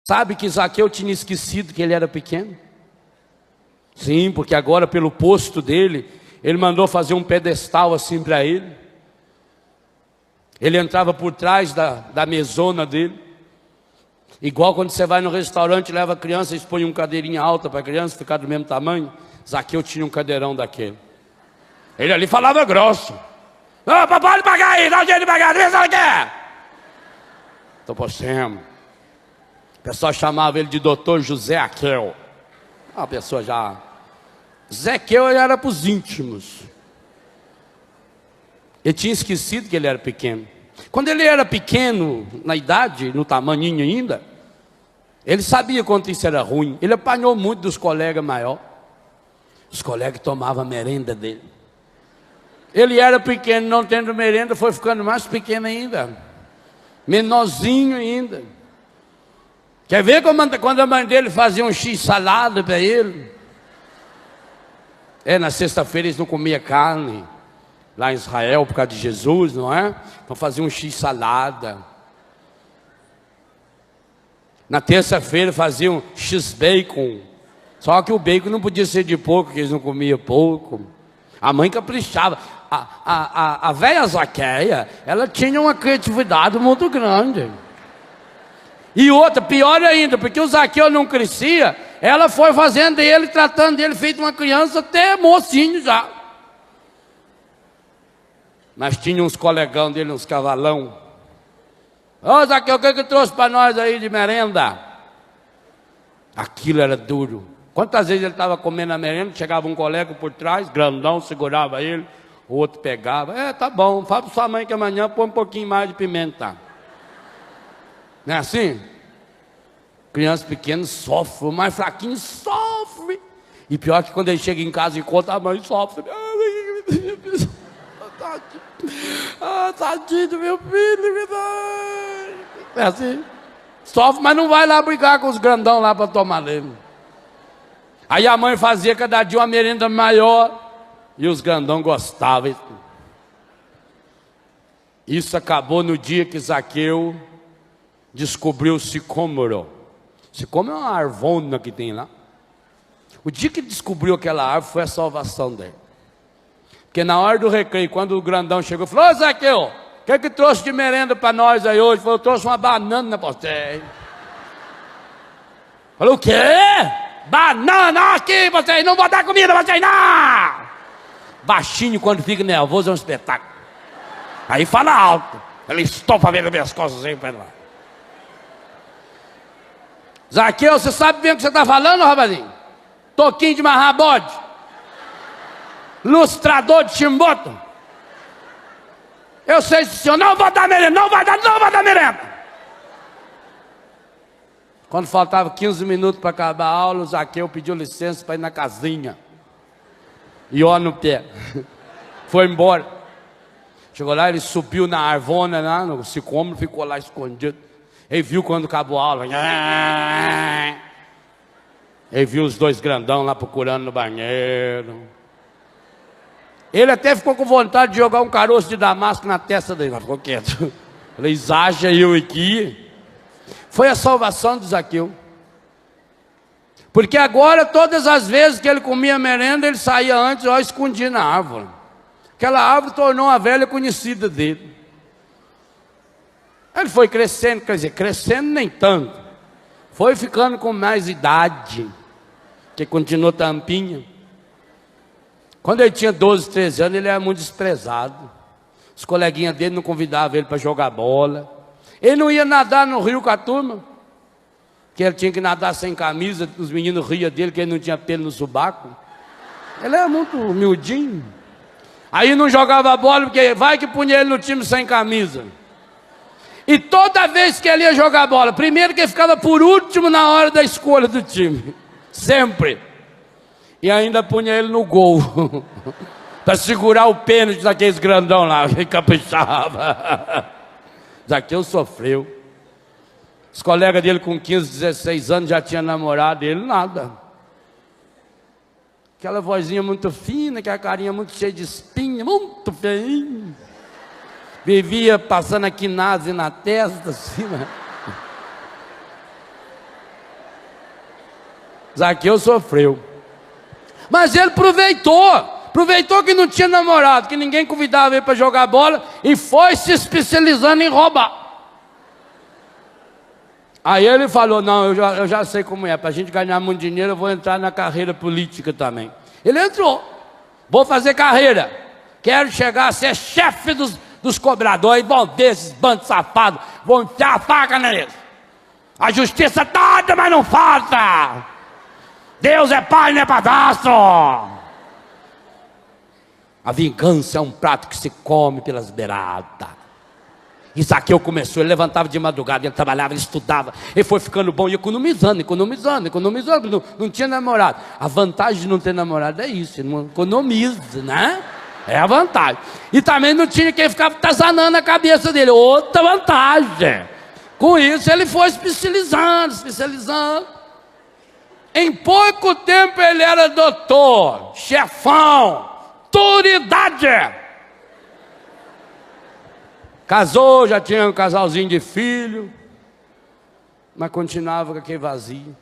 Sabe que Zaqueu tinha esquecido que ele era pequeno? Sim, porque agora pelo posto dele, ele mandou fazer um pedestal assim para ele. Ele entrava por trás da mesona dele. Igual quando você vai no restaurante, leva a criança e expõe uma cadeirinha alta para a criança ficar do mesmo tamanho. Zaqueu tinha um cadeirão daquele. Ele ali falava grosso. Ô, papai, pagar aí, dá um jeito de pagar, vê se ela quer. Estou por cima. O pessoal chamava ele de doutor José Aqueu. A pessoa já... Zequeu era para os íntimos. Ele tinha esquecido que ele era pequeno. Quando ele era pequeno, na idade, no tamaninho ainda, ele sabia quanto isso era ruim. Ele apanhou muito dos colegas maiores. Os colegas tomavam a merenda dele. Ele era pequeno, não tendo merenda, foi ficando mais pequeno ainda. Menorzinho ainda. Quer ver quando a mãe dele fazia um x-salada para ele? Na sexta-feira eles não comiam carne. Lá em Israel, por causa de Jesus, não é? Então fazia um x-salada. Na terça-feira faziam um x-bacon. Só que o bacon não podia ser de porco, porque eles não comiam porco. A mãe caprichava. A velha Zaqueia, ela tinha uma criatividade muito grande. E outra, pior ainda, porque o Zaqueu não crescia, ela foi fazendo ele, tratando ele, feito uma criança, até mocinho já. Mas tinha uns colegão dele, uns cavalão. Ô Zaqueu, o que trouxe para nós aí de merenda? Aquilo era duro. Quantas vezes ele estava comendo a merenda, chegava um colega por trás, grandão, segurava ele, o outro pegava. Tá bom, fala para sua mãe que amanhã põe um pouquinho mais de pimenta. Não é assim? Criança pequena sofre, o mais fraquinho sofre. E pior que quando ele chega em casa e conta, a mãe sofre. Tadinho do meu filho. É assim. Sofre, mas não vai lá brigar com os grandão lá para tomar leme. Aí a mãe fazia cada dia uma merenda maior. E os grandão gostavam. Isso acabou no dia que Zaqueu descobriu o sicômoro. Sicômoro é uma arvona que tem lá. O dia que ele descobriu aquela árvore foi a salvação dele. Porque na hora do recreio, quando o grandão chegou, falou: ô Zaqueu, o que trouxe de merenda para nós aí hoje? Falou: eu trouxe uma banana para você. Falou: o quê? Banana aqui para vocês, não vou dar comida para vocês não. Baixinho, quando fica nervoso, é um espetáculo. Aí fala alto. Ele estopa vendo minhas costas aí para lá. Zaqueu, você sabe bem o que você está falando, rapazinho? Toquinho de marrar bode. Lustrador de chimboto. Eu sei se o senhor não vai dar merenda, não vai dar merenda. Quando faltava 15 minutos para acabar a aula, o Zaqueu pediu licença para ir na casinha. E ó no pé. Foi embora. Chegou lá, ele subiu na arvona, lá, no sicômoro, ficou lá escondido. Ele viu quando acabou a aula. Ele viu os dois grandão lá procurando no banheiro. Ele até ficou com vontade de jogar um caroço de damasco na testa dele. Mas ficou quieto. Falei: exagera eu aqui. Foi a salvação de Zaqueu. Porque agora, todas as vezes que ele comia merenda, ele saía antes, ó, escondia na árvore. Aquela árvore tornou uma velha conhecida dele. Ele foi crescendo, quer dizer, crescendo nem tanto. Foi ficando com mais idade, que continuou tampinha. Quando ele tinha 12, 13 anos, ele era muito desprezado. Os coleguinhas dele não convidavam ele para jogar bola. Ele não ia nadar no rio com a turma, que ele tinha que nadar sem camisa. Os meninos riam dele, que ele não tinha pelo no sobaco. Ele era muito humildinho. Aí não jogava bola, porque vai que punha ele no time sem camisa. E toda vez que ele ia jogar bola, primeiro que ele ficava por último na hora da escolha do time. Sempre. E ainda punha ele no gol. Para segurar o pênalti daqueles grandão lá, que caprichava. Zaqueu sofreu. Os colegas dele com 15, 16 anos já tinham namorado, ele nada. Aquela vozinha muito fina, aquela carinha muito cheia de espinha, muito feinho. Vivia passando a quinase na testa, assim, né? Zaqueu sofreu. Mas ele aproveitou que não tinha namorado, que ninguém convidava ele para jogar bola, e foi se especializando em roubar. Aí ele falou, não, eu já sei como é, para a gente ganhar muito dinheiro eu vou entrar na carreira política também. Ele entrou, vou fazer carreira, quero chegar a ser chefe dos cobradores, vão ver esses bandos safados, vão enfiar a faca neles. A justiça toda, mas não falta. Deus é pai, não é padrasto. A vingança é um prato que se come pelas beiradas. E Zaqueu começou, ele levantava de madrugada, ele trabalhava, ele estudava, ele foi ficando bom, e economizando, não tinha namorado. A vantagem de não ter namorado é isso, ele não economiza, né? É a vantagem. E também não tinha quem ficava atazanando a cabeça dele, outra vantagem. Com isso ele foi especializando. Em pouco tempo ele era doutor, chefão, autoridade. Casou, já tinha um casalzinho de filho, mas continuava com aquele vazio.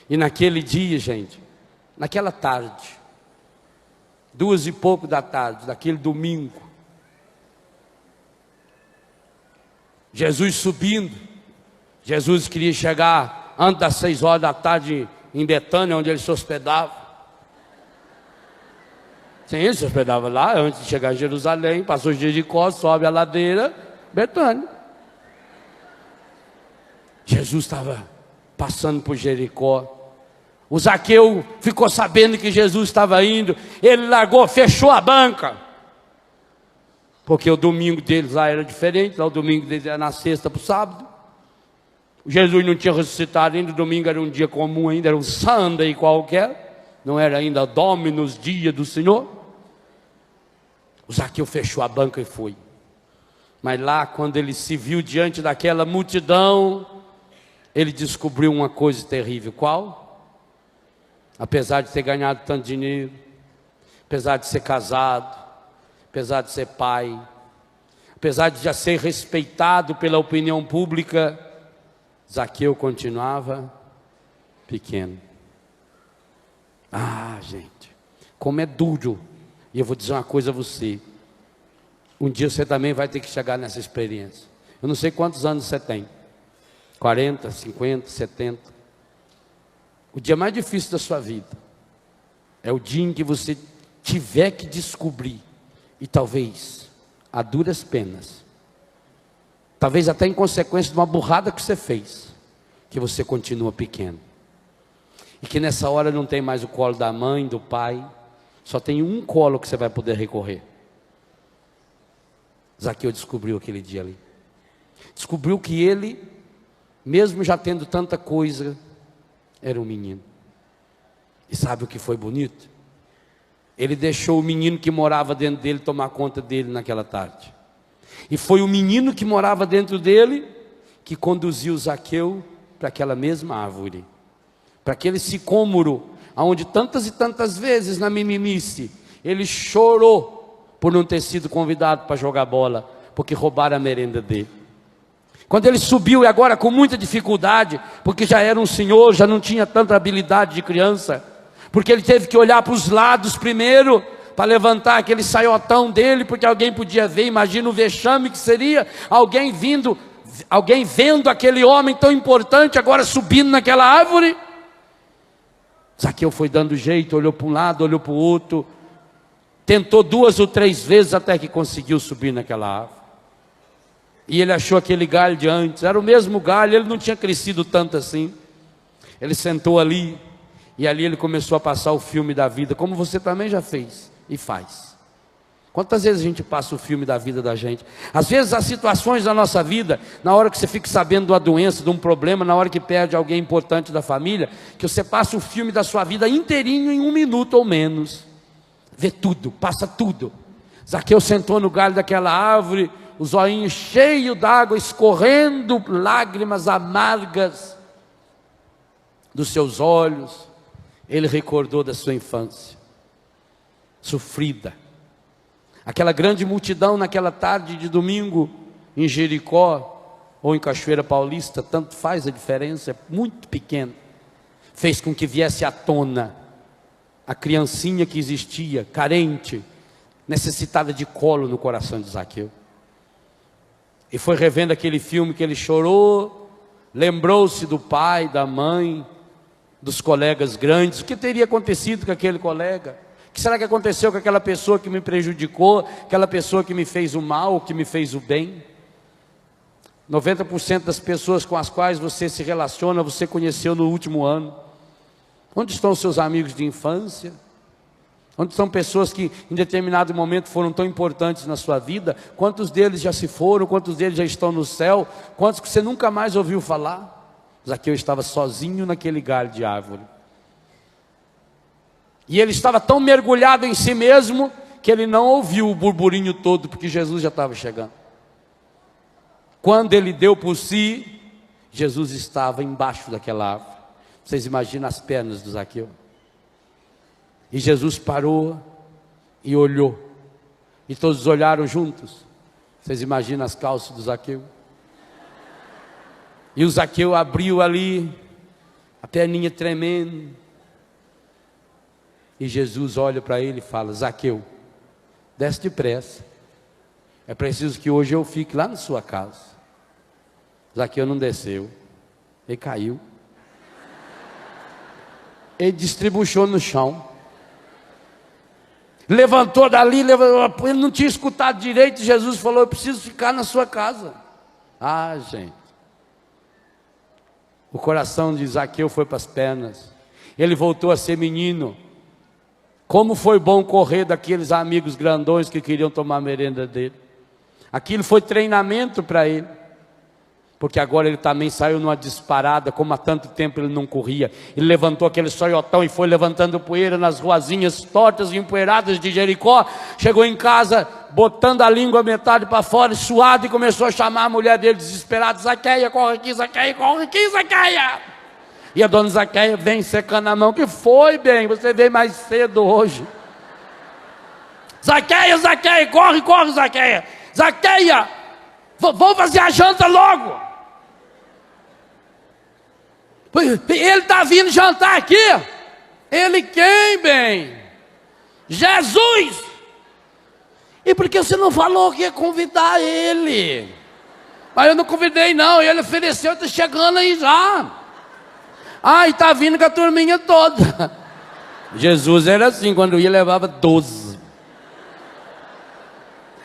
E naquele dia, gente, naquela tarde, 2:00 da tarde, daquele domingo, Jesus subindo, Jesus queria chegar antes das 6 horas da tarde em Betânia, onde ele se hospedava. Sim, ele se hospedava lá, antes de chegar em Jerusalém, passou Jericó, sobe a ladeira, Betânia. Jesus estava passando por Jericó. O Zaqueu ficou sabendo que Jesus estava indo, ele largou, fechou a banca. Porque o domingo deles lá era diferente, lá o domingo deles era na sexta para o sábado. Jesus não tinha ressuscitado ainda, o domingo era um dia comum ainda, era um Sunday qualquer, não era ainda Dominus, dia do Senhor. O Zaqueu fechou a banca e foi. Mas lá, quando ele se viu diante daquela multidão, ele descobriu uma coisa terrível. Qual? Apesar de ter ganhado tanto dinheiro, apesar de ser casado, apesar de ser pai, apesar de já ser respeitado pela opinião pública, Zaqueu continuava pequeno. Ah, gente, como é duro. E eu vou dizer uma coisa a você. Um dia você também vai ter que chegar nessa experiência. Eu não sei quantos anos você tem. 40, 50, 70. O dia mais difícil da sua vida é o dia em que você tiver que descobrir, e talvez a duras penas, talvez até em consequência de uma burrada que você fez, que você continua pequeno. E que nessa hora não tem mais o colo da mãe, do pai, só tem um colo que você vai poder recorrer. Zaqueu descobriu aquele dia ali. Descobriu que ele, mesmo já tendo tanta coisa, era um menino. E sabe o que foi bonito? Ele deixou o menino que morava dentro dele tomar conta dele naquela tarde. E foi o menino que morava dentro dele que conduziu Zaqueu para aquela mesma árvore, para aquele sicômoro, onde tantas e tantas vezes na meninice ele chorou por não ter sido convidado para jogar bola, porque roubaram a merenda dele. Quando ele subiu, e agora com muita dificuldade, porque já era um senhor, já não tinha tanta habilidade de criança, porque ele teve que olhar para os lados primeiro, para levantar aquele saiotão dele, porque alguém podia ver. Imagina o vexame que seria alguém vendo aquele homem tão importante agora subindo naquela árvore. Zaqueu foi dando jeito, olhou para um lado, olhou para o outro, tentou 2 ou 3 vezes até que conseguiu subir naquela árvore. E ele achou aquele galho de antes, era o mesmo galho, ele não tinha crescido tanto assim. Ele sentou ali, e ali ele começou a passar o filme da vida, como você também já fez e faz. Quantas vezes a gente passa o filme da vida da gente? Às vezes há situações da nossa vida, na hora que você fica sabendo de uma doença, de um problema, na hora que perde alguém importante da família, que você passa o filme da sua vida inteirinho em 1 minuto ou menos. Vê tudo, passa tudo. Zaqueu sentou no galho daquela árvore, os olhinhos cheios d'água, escorrendo lágrimas amargas dos seus olhos. Ele recordou da sua infância sofrida. Aquela grande multidão naquela tarde de domingo em Jericó ou em Cachoeira Paulista, tanto faz a diferença, é muito pequeno. fez com que viesse à tona a criancinha que existia, carente, necessitada de colo no coração de Zaqueu. E foi revendo aquele filme que ele chorou, lembrou-se do pai, da mãe, dos colegas grandes. O que teria acontecido com aquele colega? O que será que aconteceu com aquela pessoa que me prejudicou, aquela pessoa que me fez o mal, que me fez o bem? 90% das pessoas com as quais você se relaciona, você conheceu no último ano. Onde estão os seus amigos de infância? Onde estão pessoas que em determinado momento foram tão importantes na sua vida? Quantos deles já se foram? Quantos deles já estão no céu? Quantos que você nunca mais ouviu falar? Zaqueu estava sozinho naquele galho de árvore. E ele estava tão mergulhado em si mesmo que ele não ouviu o burburinho todo, porque Jesus já estava chegando. Quando ele deu por si, Jesus estava embaixo daquela árvore. Vocês imaginam as pernas do Zaqueu? E Jesus parou e olhou. E todos olharam juntos. Vocês imaginam as calças do Zaqueu? E o Zaqueu abriu ali, a perninha tremendo. E Jesus olha para ele e fala: Zaqueu, desce depressa. É preciso que hoje eu fique lá na sua casa. Zaqueu não desceu. Ele caiu. Ele distribuiu no chão. Levantou dali, ele não tinha escutado direito. Jesus falou: eu preciso ficar na sua casa. Ah, gente. O coração de Zaqueu foi para as pernas. Ele voltou a ser menino. Como foi bom correr daqueles amigos grandões que queriam tomar a merenda dele. Aquilo foi treinamento para ele. Porque agora ele também saiu numa disparada, como há tanto tempo ele não corria. Ele levantou aquele soiotão e foi levantando poeira nas ruazinhas tortas e empoeiradas de Jericó. Chegou em casa, botando a língua metade para fora, suado, e começou a chamar a mulher dele desesperada: Zaqueia, corre aqui, Zaqueia, corre aqui, Zaqueia. E a dona Zaqueia vem secando a mão: que foi, bem? Você veio mais cedo hoje. Zaqueia, Zaqueia, corre, corre, Zaqueia. Zaqueia, vamos fazer a janta logo. Ele está vindo jantar aqui. Ele quem, bem? Jesus. E por que você não falou que ia convidar ele? Mas eu não convidei não, ele ofereceu, está chegando aí já. Ah, e está vindo com a turminha toda. Jesus era assim, quando ia levava 12.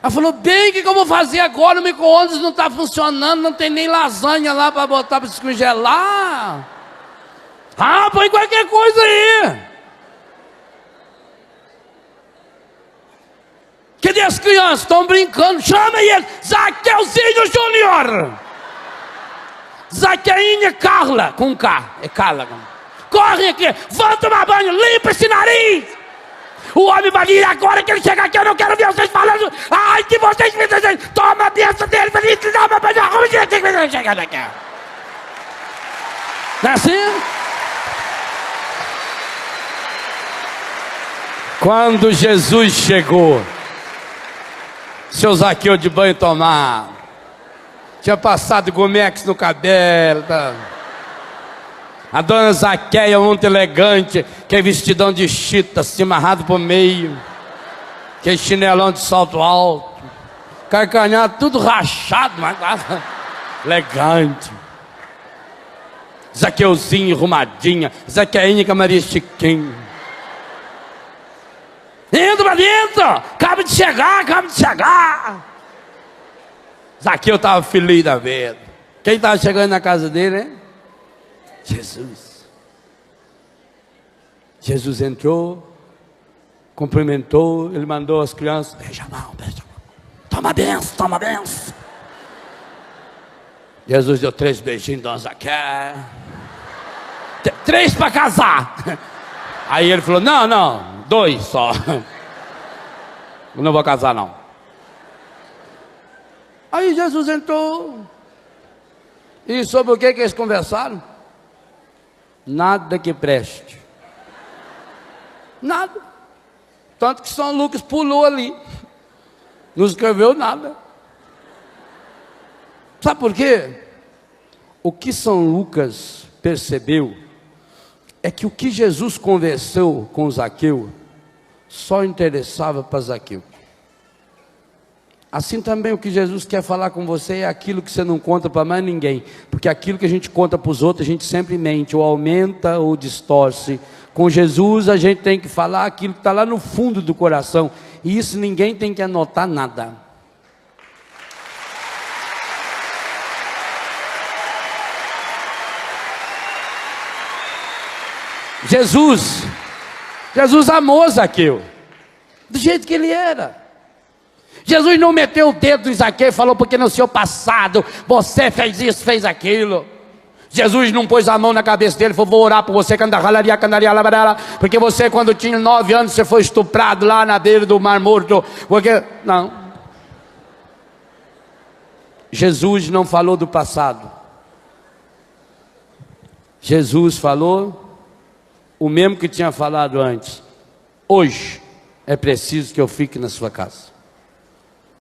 Ela falou: bem, o que eu vou fazer agora? O micro-ondas não está funcionando, não tem nem lasanha lá para botar para descongelar. Ah, põe qualquer coisa aí. Cadê as crianças? Estão brincando. Chama ele, Zaqueuzinho Júnior. Zaqueinha Carla, com K, é Carla. Corre aqui, vão tomar banho, limpa esse nariz. O homem vai vir agora que ele chega aqui, eu não quero ver vocês falando. Ai, que vocês me dizem, toma a benção dele, toma banho, arruma direito, chegando aqui. Não é assim? Quando Jesus chegou, seu Zaqueu de banho tomar, tinha passado gomex no cabelo, tá? A dona Zaqueia, muito elegante, que é vestidão de chita, assim, amarrado por meio, que é chinelão de salto alto, carcanhado, tudo rachado, mas elegante. Zaqueuzinho, arrumadinha, Zaqueinha com a Maria Chiquinha. Entra pra dentro, acaba de chegar. Zaqueu estava feliz da vida. Quem estava chegando na casa dele, hein? Jesus. Jesus entrou, cumprimentou, ele mandou as crianças: beija a mão, toma benção, toma benção. Jesus deu 3 beijinhos, dona Zaqueu. 3 para casar. Aí ele falou: não, 2 só. Eu não vou casar não. Aí Jesus entrou. E sobre o que eles conversaram? Nada que preste. Nada. Tanto que São Lucas pulou ali. Não escreveu nada. Sabe por quê? O que São Lucas percebeu é que o que Jesus conversou com Zaqueu só interessava para Zaqueu. Assim também o que Jesus quer falar com você é aquilo que você não conta para mais ninguém, porque aquilo que a gente conta para os outros a gente sempre mente, ou aumenta ou distorce. Com Jesus a gente tem que falar aquilo que está lá no fundo do coração, e isso ninguém tem que anotar nada. Jesus amou Zaqueu do jeito que ele era. Jesus não meteu o dedo em Zaqueu e falou, porque no seu passado você fez isso, fez aquilo. Jesus não pôs a mão na cabeça dele e falou, vou orar por você, porque você, quando tinha 9 anos, você foi estuprado lá na beira do Mar Morto. Porque não, Jesus não falou do passado. Jesus falou o mesmo que tinha falado antes. Hoje é preciso que eu fique na sua casa.